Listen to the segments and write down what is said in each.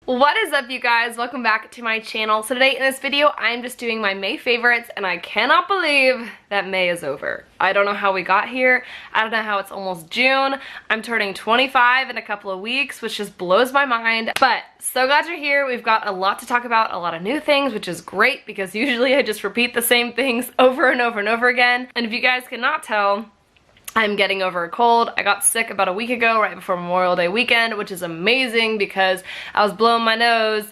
What is up, you guys? Welcome back to my channel. So today in this video, I'm just doing my May favorites, and I cannot believe that May is over. I don't know how we got here. I don't know how it's almost June. I'm turning 25 in a couple of weeks, which just blows my mind. But so glad you're here. We've got a lot to talk about, a lot of new things, which is great because usually I just repeat the same things over and over and over again. And if you guys cannot tell, I'm getting over a cold. I got sick about a week ago, right before Memorial Day weekend, which is amazing because I was blowing my nose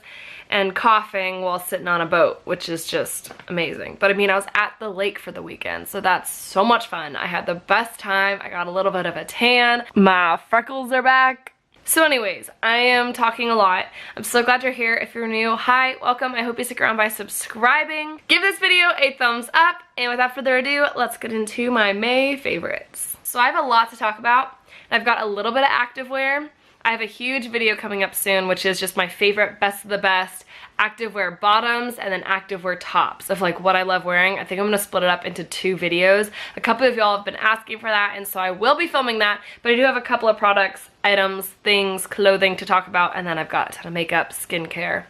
and coughing while sitting on a boat, which is just amazing. But I mean, I was at the lake for the weekend, so that's so much fun. I had the best time. I got a little bit of a tan. My freckles are back. So anyways, I am talking a lot. I'm so glad you're here. If you're new, hi, welcome. I hope you stick around by subscribing. Give this video a thumbs up, and without further ado, let's get into my May favorites. So I have a lot to talk about. I've got a little bit of activewear. I have a huge video coming up soon, which is just my favorite best of the best activewear bottoms and then activewear tops of like what I love wearing. I think I'm gonna split it up into 2 videos. A couple of y'all have been asking for that, and so I will be filming that, but I do have a couple of products, items, things, clothing to talk about, and then I've got a ton of makeup, skincare.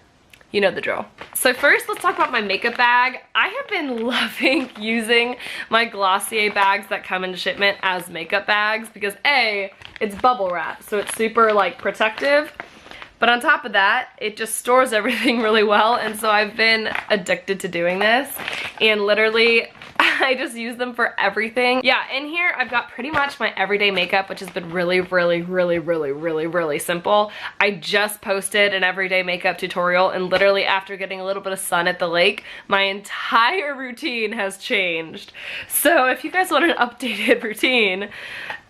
You know the drill. So first, let's talk about my makeup bag. I have been loving using my Glossier bags that come in shipment as makeup bags because A, it's bubble wrap, so it's super like protective. But on top of that, it just stores everything really well, and so I've been addicted to doing this, and literally I just use them for everything. Yeah, in here I've got pretty much my everyday makeup, which has been really simple. I just posted an everyday makeup tutorial, and literally after getting a little bit of sun at the lake, my entire routine has changed. So if you guys want an updated routine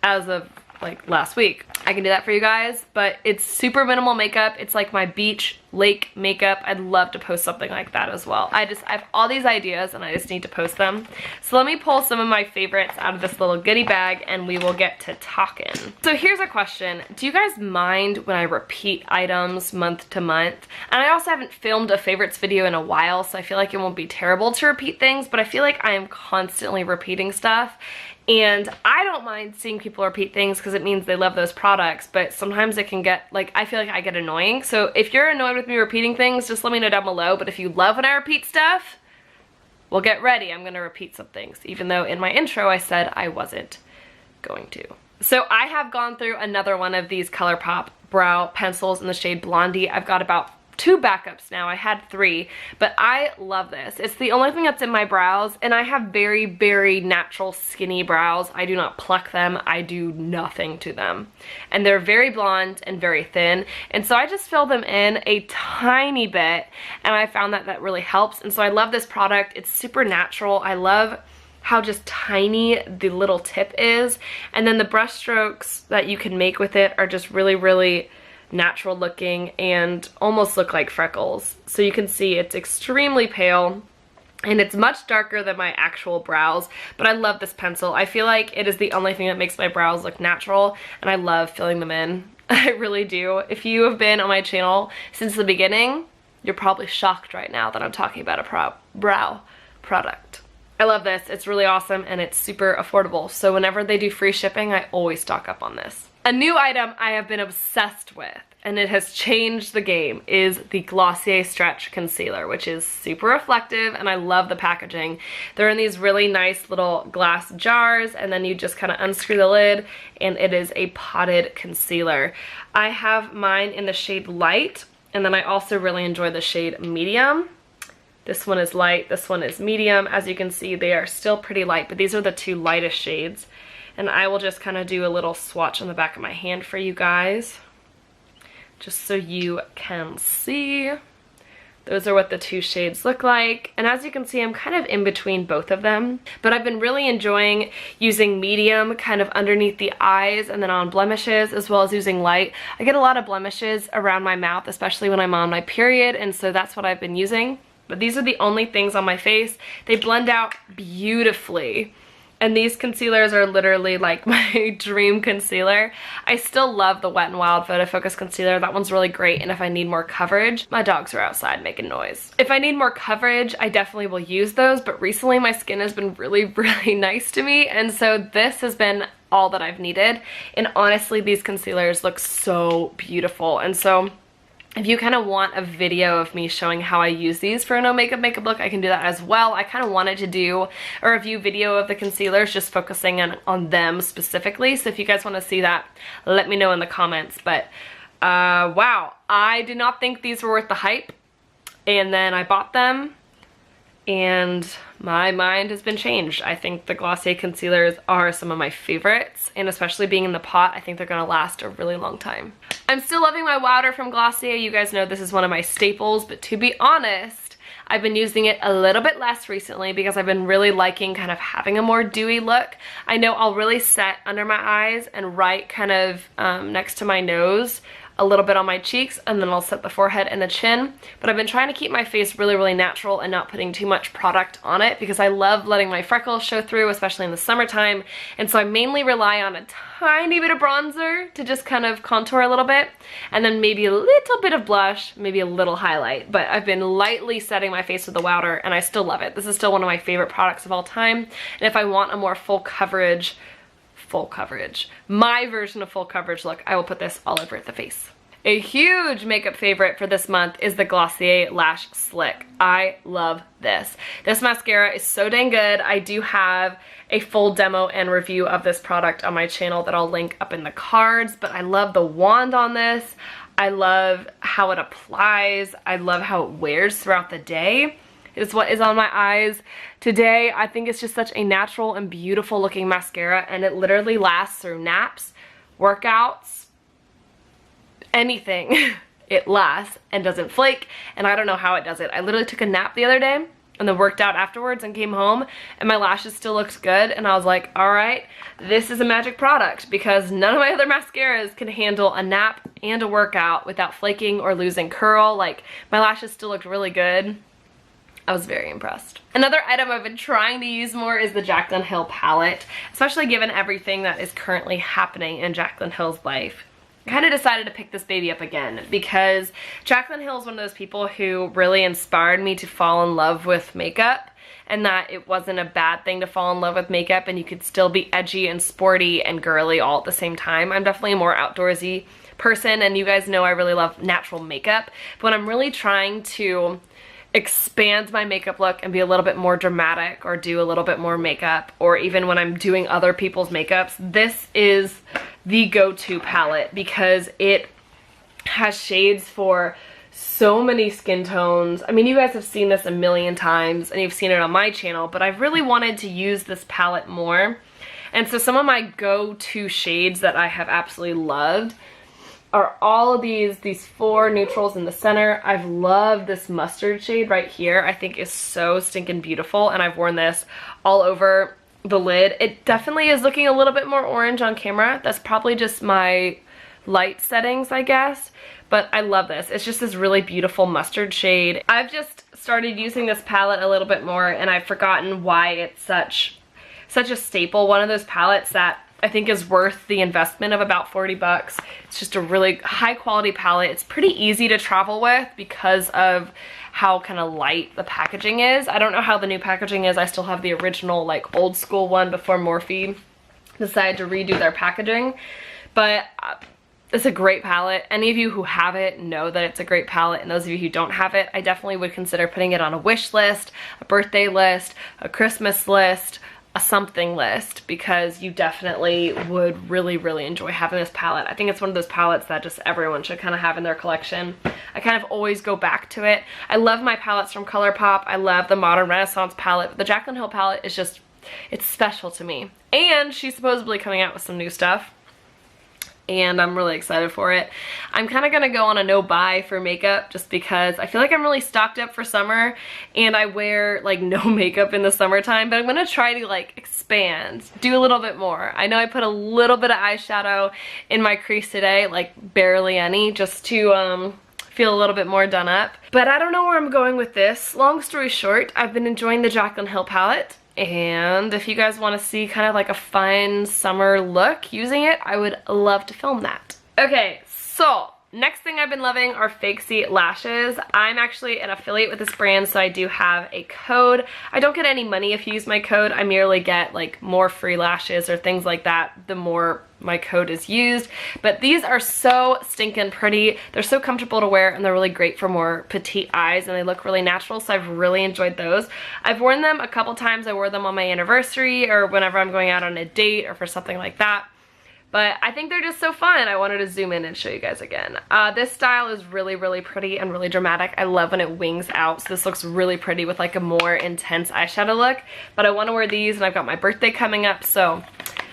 as of like last week, I can do that for you guys, but it's super minimal makeup. It's like my beach lake makeup. I'd love to post something like that as well. I have all these ideas and I just need to post them. So let me pull some of my favorites out of this little goodie bag and we will get to talking. So here's a question. Do you guys mind when I repeat items month to month? And I also haven't filmed a favorites video in a while, so I feel like it won't be terrible to repeat things, but I feel like I am constantly repeating stuff. And I don't mind seeing people repeat things because it means they love those products, but sometimes it can get, like, I feel like I get annoying. So if you're annoyed with me repeating things, just let me know down below. But if you love when I repeat stuff, well, get ready. I'm gonna repeat some things, even though in my intro I said I wasn't going to. So I have gone through another one of these ColourPop brow pencils in the shade Blondie. I've got about 2 backups now. I had 3, but I love this. It's the only thing that's in my brows, and I have very natural skinny brows. I do not pluck them. I do nothing to them. And they're very blonde and very thin, and so I just fill them in a tiny bit, and I found that that really helps. And so I love this product. It's super natural. I love how just tiny the little tip is, and then the brush strokes that you can make with it are just really natural looking and almost look like freckles. So you can see it's extremely pale and it's much darker than my actual brows, but I love this pencil. I feel like it is the only thing that makes my brows look natural, and I love filling them in. I really do. If you have been on my channel since the beginning, you're probably shocked right now that I'm talking about a brow product. I love this. It's really awesome and it's super affordable. So whenever they do free shipping, I always stock up on this. A new item I have been obsessed with, and it has changed the game, is the Glossier Stretch Concealer, which is super reflective, and I love the packaging. They're in these really nice little glass jars, and then you just kind of unscrew the lid, and it is a potted concealer. I have mine in the shade Light, and then I also really enjoy the shade Medium. This one is light, this one is medium. As you can see, they are still pretty light, but these are the 2 lightest shades. And I will just kind of do a little swatch on the back of my hand for you guys, just so you can see. Those are what the 2 shades look like. And as you can see, I'm kind of in between both of them. But I've been really enjoying using medium kind of underneath the eyes and then on blemishes, as well as using light. I get a lot of blemishes around my mouth, especially when I'm on my period, and so that's what I've been using. But these are the only things on my face. They blend out beautifully. And these concealers are literally like my dream concealer. I still love the Wet n Wild Photo Focus concealer. That one's really great. And if I need more coverage, my dogs are outside making noise. If I need more coverage, I definitely will use those. But recently my skin has been really nice to me. And so this has been all that I've needed. And honestly, these concealers look so beautiful. And so If you kind of want a video of me showing how I use these for a no makeup look, I can do that as well. I kind of wanted to do a review video of the concealers, just focusing on them specifically. So if you guys want to see that, let me know in the comments. But wow, I did not think these were worth the hype. And then I bought them and my mind has been changed. I think the Glossier concealers are some of my favorites, and especially being in the pot, I think they're gonna last a really long time. I'm still loving my Powder from Glossier. You guys know this is one of my staples, but to be honest, I've been using it a little bit less recently because I've been really liking kind of having a more dewy look. I know I'll really set under my eyes and right kind of next to my nose, a little bit on my cheeks, and then I'll set the forehead and the chin. But I've been trying to keep my face really, really natural and not putting too much product on it because I love letting my freckles show through, especially in the summertime. And so I mainly rely on a tiny bit of bronzer to just kind of contour a little bit, and then maybe a little bit of blush, maybe a little highlight. But I've been lightly setting my face with the Powder, and I still love it. This is still one of my favorite products of all time. And if I want a more full coverage, my version of full coverage look, I will put this all over the face. A huge makeup favorite for this month is the Glossier Lash Slick. I love this. This mascara is so dang good. I do have a full demo and review of this product on my channel that I'll link up in the cards, but I love the wand on this. I love how it applies. I love how it wears throughout the day. Is what is on my eyes today. I think it's just such a natural and beautiful looking mascara, and it literally lasts through naps, workouts, anything. It lasts and doesn't flake, and I don't know how it does it. I literally took a nap the other day and then worked out afterwards and came home and my lashes still looked good, and I was like, all right, this is a magic product, because none of my other mascaras can handle a nap and a workout without flaking or losing curl. Like, my lashes still looked really good. I was very impressed. Another item I've been trying to use more is the Jaclyn Hill palette, especially given everything that is currently happening in Jaclyn Hill's life. I kind of decided to pick this baby up again because Jaclyn Hill is one of those people who really inspired me to fall in love with makeup, and that it wasn't a bad thing to fall in love with makeup and you could still be edgy and sporty and girly all at the same time. I'm definitely a more outdoorsy person, and you guys know I really love natural makeup, but when I'm really trying to expand my makeup look and be a little bit more dramatic or do a little bit more makeup, or even when I'm doing other people's makeups, this is the go-to palette because it has shades for so many skin tones. I mean, you guys have seen this a million times and you've seen it on my channel, but I've really wanted to use this palette more. And so some of my go-to shades that I have absolutely loved are all of these four neutrals in the center. I've loved this mustard shade right here. I think is so stinking beautiful, and I've worn this all over the lid. It definitely is looking a little bit more orange on camera. That's probably just my light settings, I guess, but I love this. It's just this really beautiful mustard shade. I've just started using this palette a little bit more, and I've forgotten why it's such a staple. One of those palettes that I think is worth the investment of about 40 bucks. It's just a really high quality palette. It's pretty easy to travel with because of how kind of light the packaging is. I don't know how the new packaging is. I still have the original like old school one before Morphe decided to redo their packaging. But it's a great palette. Any of you who have it know that it's a great palette, and those of you who don't have it, I definitely would consider putting it on a wish list, a birthday list, a Christmas list, a something list, because you definitely would really, really enjoy having this palette. I think it's one of those palettes that just everyone should kind of have in their collection. I kind of always go back to it. I love my palettes from ColourPop. I love the Modern Renaissance palette. But the Jaclyn Hill palette is just, it's special to me. And she's supposedly coming out with some new stuff, and I'm really excited for it. I'm kind of gonna go on a no buy for makeup just because I feel like I'm really stocked up for summer, and I wear like no makeup in the summertime, but I'm gonna try to like expand, do a little bit more. I know I put a little bit of eyeshadow in my crease today, like barely any, just to feel a little bit more done up. But I don't know where I'm going with this. Long story short, I've been enjoying the Jaclyn Hill palette. And if you guys want to see kind of like a fun summer look using it, I would love to film that. Okay, so next thing I've been loving are Faixy Lashes. I'm actually an affiliate with this brand, so I do have a code. I don't get any money if you use my code. I merely get like more free lashes or things like that the more my code is used. But these are so stinking pretty. They're so comfortable to wear, and they're really great for more petite eyes, and they look really natural, so I've really enjoyed those. I've worn them a couple times. I wore them on my anniversary or whenever I'm going out on a date or for something like that. But I think they're just so fun. I wanted to zoom in and show you guys again. This style is really, really pretty and really dramatic. I love when it wings out. So this looks really pretty with like a more intense eyeshadow look. But I want to wear these, and I've got my birthday coming up, so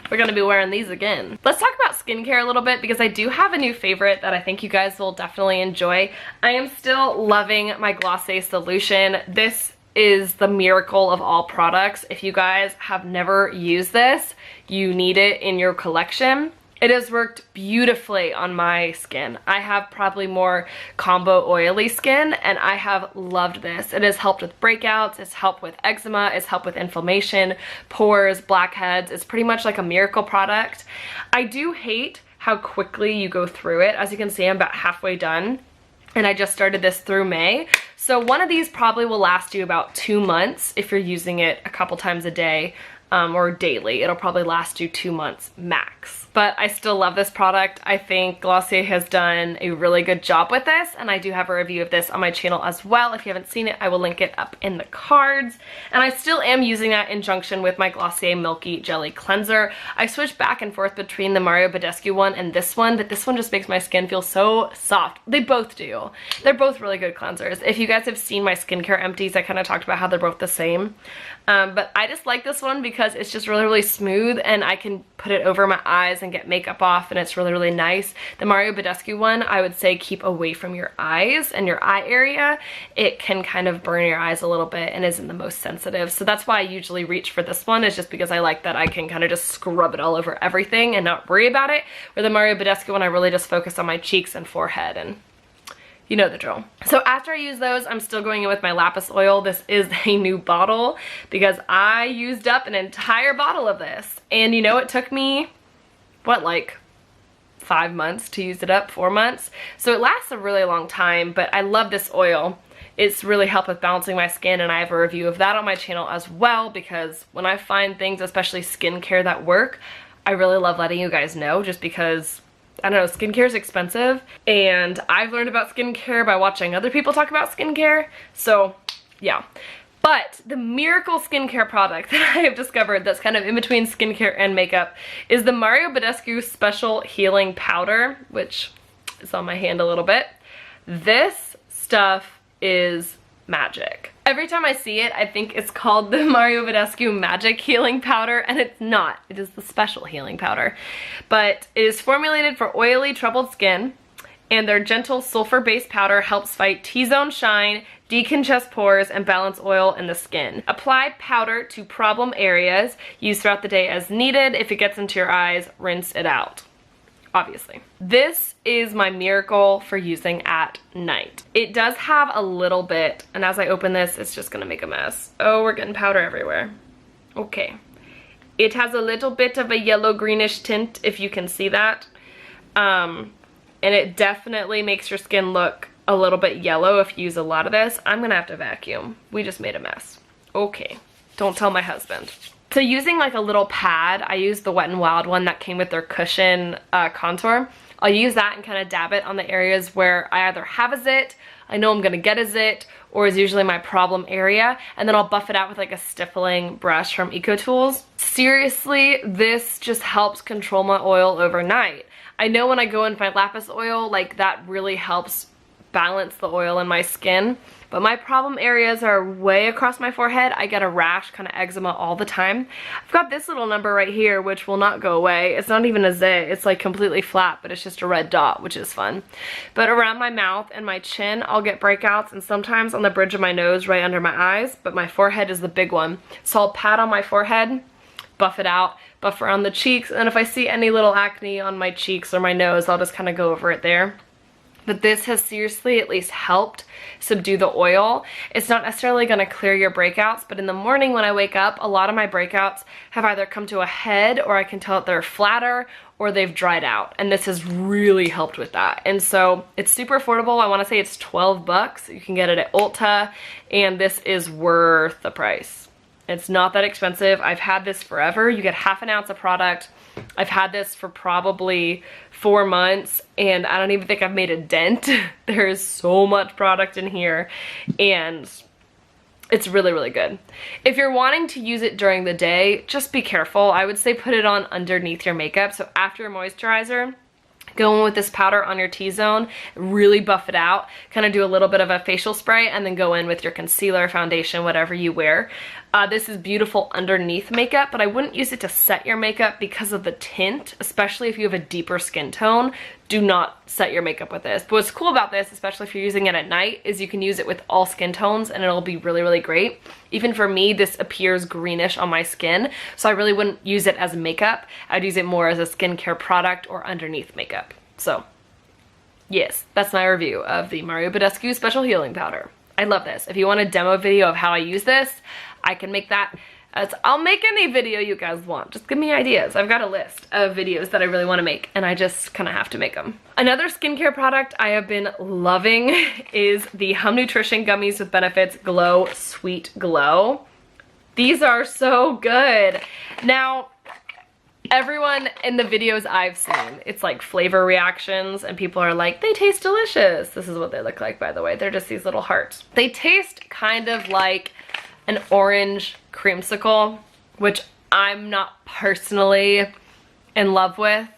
we're going to be wearing these again. Let's talk about skincare a little bit, because I do have a new favorite that I think you guys will definitely enjoy. I am still loving my Glossier solution. This is the miracle of all products. If you guys have never used this, you need it in your collection. It has worked beautifully on my skin. I have probably more combo oily skin, and I have loved this. It has helped with breakouts, it's helped with eczema, it's helped with inflammation, pores, blackheads. It's pretty much like a miracle product. I do hate how quickly you go through it. As you can see, I'm about halfway done, and I just started this through May. So one of these probably will last you about 2 months if you're using it a couple times a day or daily. It'll probably last you 2 months max. But I still love this product. I think Glossier has done a really good job with this, and I do have a review of this on my channel as well. If you haven't seen it, I will link it up in the cards. And I still am using that in conjunction with my Glossier Milky Jelly Cleanser. I switched back and forth between the Mario Badescu one and this one, but this one just makes my skin feel so soft. They both do. They're both really good cleansers. If you guys have seen my skincare empties, I kind of talked about how they're both the same. But I just like this one because it's just really, really smooth, and I can put it over my eyes and get makeup off, and it's really, really nice. The Mario Badescu one, I would say keep away from your eyes and your eye area. It can kind of burn your eyes a little bit and isn't the most sensitive. So that's why I usually reach for this one, is just because I like that I can kind of just scrub it all over everything and not worry about it. Where the Mario Badescu one, I really just focus on my cheeks and forehead, and you know the drill. So after I use those, I'm still going in with my Lapis Oil. This is a new bottle because I used up an entire bottle of this. And you know, it took me, what, like 5 months to use it up, 4 months? So it lasts a really long time, but I love this oil. It's really helped with balancing my skin, and I have a review of that on my channel as well, because when I find things, especially skincare, that work, I really love letting you guys know, just because I don't know, skincare is expensive, and I've learned about skincare by watching other people talk about skincare, so yeah. But the miracle skincare product that I have discovered that's kind of in between skincare and makeup is the Mario Badescu Special Healing Powder, which is on my hand a little bit. This stuff is magic. Every time I see it, I think it's called the Mario Badescu Magic Healing Powder, and it's not. It is the Special Healing Powder. But it is formulated for oily, troubled skin, and their gentle sulfur-based powder helps fight T-zone shine, decongest pores, and balance oil in the skin. Apply powder to problem areas. Use throughout the day as needed. If it gets into your eyes, rinse it out. Obviously. This is my miracle for using at night. It does have a little bit, and as I open this, it's just gonna make a mess. Oh, we're getting powder everywhere. Okay. It has a little bit of a yellow-greenish tint, if you can see that. And it definitely makes your skin look a little bit yellow if you use a lot of this. I'm gonna have to vacuum. We just made a mess. Okay. Don't tell my husband. So using like a little pad, I use the Wet n Wild one that came with their cushion contour. I'll use that and kind of dab it on the areas where I either have a zit, I know I'm gonna get a zit, or is usually my problem area, and then I'll buff it out with like a stippling brush from EcoTools. Seriously, this just helps control my oil overnight. I know when I go in my Lapis Oil, like that really helps balance the oil in my skin, but my problem areas are way across my forehead. I get a rash, kind of eczema all the time. I've got this little number right here, which will not go away. It's not even a zit, it's like completely flat, but it's just a red dot, which is fun. But around my mouth and my chin, I'll get breakouts, and sometimes on the bridge of my nose, right under my eyes, but my forehead is the big one. So I'll pat on my forehead, buff it out, buff around the cheeks, and if I see any little acne on my cheeks or my nose, I'll just kind of go over it there. but this has seriously at least helped subdue the oil. It's not necessarily gonna clear your breakouts, but in the morning when I wake up, a lot of my breakouts have either come to a head, or I can tell that they're flatter, or they've dried out. And this has really helped with that. And so it's super affordable. I wanna say it's 12 bucks. You can get it at Ulta, and this is worth the price. It's not that expensive. I've had this forever. You get half an ounce of product. I've had this for probably 4 months, and I don't even think I've made a dent. There is so much product in here, and it's really, really good. If you're wanting to use it during the day, just be careful. I would say put it on underneath your makeup. So after your moisturizer, go in with this powder on your T-zone, really buff it out, kind of do a little bit of a facial spray, and then go in with your concealer, foundation, whatever you wear. This is beautiful underneath makeup, but I wouldn't use it to set your makeup because of the tint, especially if you have a deeper skin tone. Do not set your makeup with this. But what's cool about this, especially if you're using it at night, is you can use it with all skin tones and it'll be really, really great. Even for me, this appears greenish on my skin, so I really wouldn't use it as makeup. I'd use it more as a skincare product or underneath makeup. So yes, that's my review of the Mario Badescu Special Healing Powder. I love this. If you want a demo video of how I use this, I can make that. I'll make any video you guys want. Just give me ideas. I've got a list of videos that I really want to make, and I just kind of have to make them. Another skincare product I have been loving is the Homme Nutrition Gummies with Benefits Glow Sweet Glow. These are so good. Now, everyone in the videos I've seen, it's like flavor reactions, and people are like, they taste delicious. This is what they look like, by the way. They're just these little hearts. They taste kind of like an orange creamsicle, which I'm not personally in love with.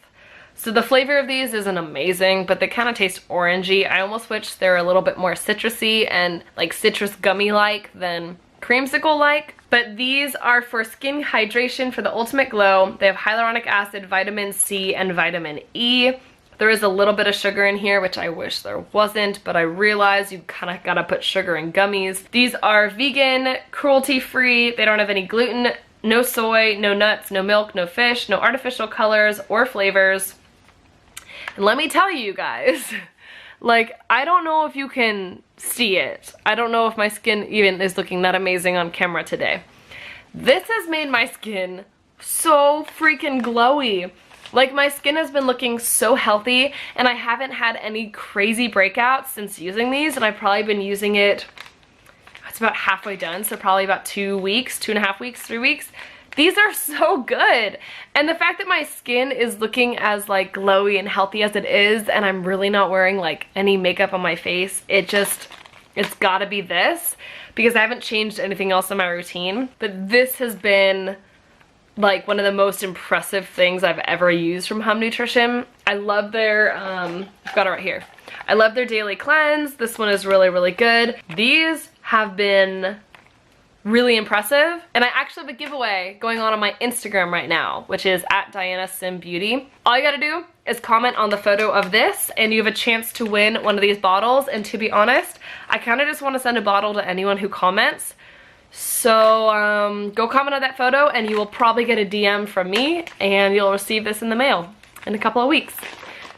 So the flavor of these isn't amazing, but they kind of taste orangey. I almost wish they're a little bit more citrusy and like citrus gummy-like than creamsicle-like. But these are for skin hydration for the ultimate glow. They have hyaluronic acid, vitamin C, and vitamin E. There is a little bit of sugar in here, which I wish there wasn't, but I realize you kind of gotta put sugar in gummies. These are vegan, cruelty-free, they don't have any gluten, no soy, no nuts, no milk, no fish, no artificial colors or flavors. And let me tell you guys, like, I don't know if you can see it. I don't know if my skin even is looking that amazing on camera today. This has made my skin so freaking glowy. Like, my skin has been looking so healthy, and I haven't had any crazy breakouts since using these, and I've probably been using it, it's about halfway done, so probably about 2 weeks, 2.5 weeks, 3 weeks. These are so good. And the fact that my skin is looking as like glowy and healthy as it is, and I'm really not wearing like any makeup on my face, it's gotta be this, because I haven't changed anything else in my routine. But this has been like one of the most impressive things I've ever used from Homme Nutrition. I love their, I've got it right here. I love their daily cleanse. This one is really, really good. These have been really impressive. And I actually have a giveaway going on my Instagram right now, which is at dianasimmonsbeauty. All you gotta do is comment on the photo of this, and you have a chance to win one of these bottles. And to be honest, I kind of just want to send a bottle to anyone who comments. So go comment on that photo, and you will probably get a DM from me, and you'll receive this in the mail in a couple of weeks.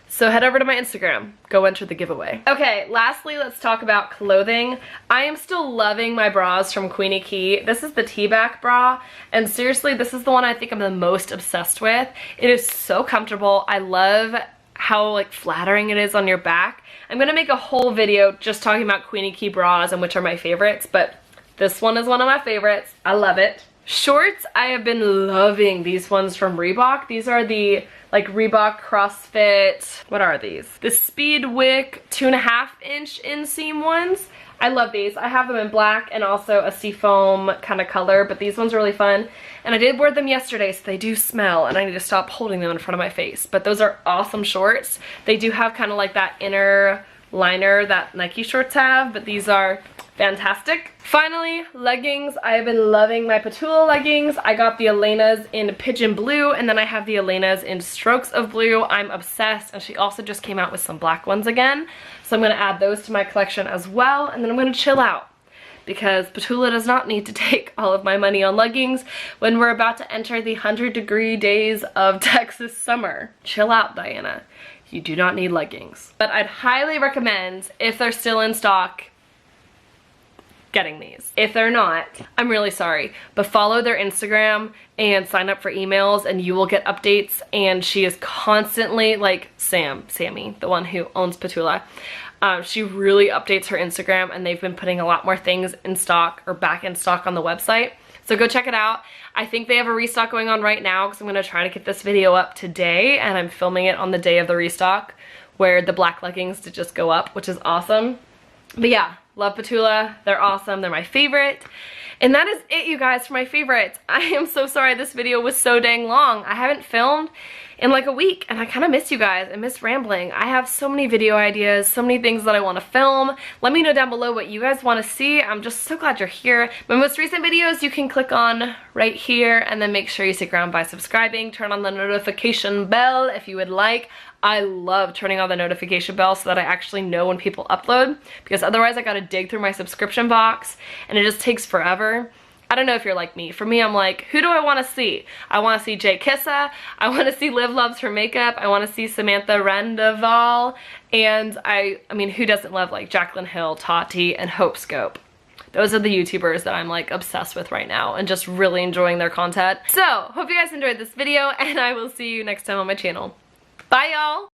So head over to my Instagram, go enter the giveaway. Okay, lastly, let's talk about clothing. I am still loving my bras from Queenie Key. This is the T-back bra, and seriously, this is the one I think I'm the most obsessed with. It is so comfortable. I love how like flattering it is on your back. I'm gonna make a whole video just talking about Queenie Key bras and which are my favorites, but this one is one of my favorites. I love it. Shorts, I have been loving these ones from Reebok. These are the like Reebok CrossFit, what are these? The Speedwick 2.5-inch inseam ones. I love these. I have them in black and also a seafoam kind of color, but these ones are really fun. And I did wear them yesterday, so they do smell, and I need to stop holding them in front of my face. But those are awesome shorts. They do have kind of like that inner liner that Nike shorts have, but these are fantastic. Finally, leggings. I have been loving my Petula leggings. I got the Elena's in Pigeon Blue, and then I have the Elena's in Strokes of Blue. I'm obsessed, and she also just came out with some black ones again. So I'm gonna add those to my collection as well, and then I'm gonna chill out, because Petula does not need to take all of my money on leggings when we're about to enter the 100-degree days of Texas summer. Chill out, Diana. you do not need leggings. But I'd highly recommend, if they're still in stock, getting these. If they're not, I'm really sorry, but follow their Instagram and sign up for emails and you will get updates. And she is constantly, like Sammy, the one who owns Petula, she really updates her Instagram, and they've been putting a lot more things in stock or back in stock on the website. So go check it out. I think they have a restock going on right now because I'm going to try to get this video up today, and I'm filming it on the day of the restock where the black leggings did just go up, which is awesome. But yeah, love Petula. They're awesome. They're my favorite. And that is it, you guys, for my favorites. I am so sorry this video was so dang long. I haven't filmed in like a week, and I kind of miss you guys. I miss rambling. I have so many video ideas, so many things that I want to film. Let me know down below what you guys want to see. I'm just so glad you're here. My most recent videos you can click on right here, and then make sure you stick around by subscribing. Turn on the notification bell if you would like. I love turning on the notification bell so that I actually know when people upload, because otherwise I gotta dig through my subscription box and it just takes forever. I don't know if you're like me. For me, I'm like, who do I want to see? I want to see Jay Kissa. I want to see Liv Loves Her Makeup. I want to see Samantha Rendeval. And I mean, who doesn't love like Jaclyn Hill, Tati, and Hope Scope? Those are the YouTubers that I'm like obsessed with right now and just really enjoying their content. So, hope you guys enjoyed this video, and I will see you next time on my channel. Bye, y'all!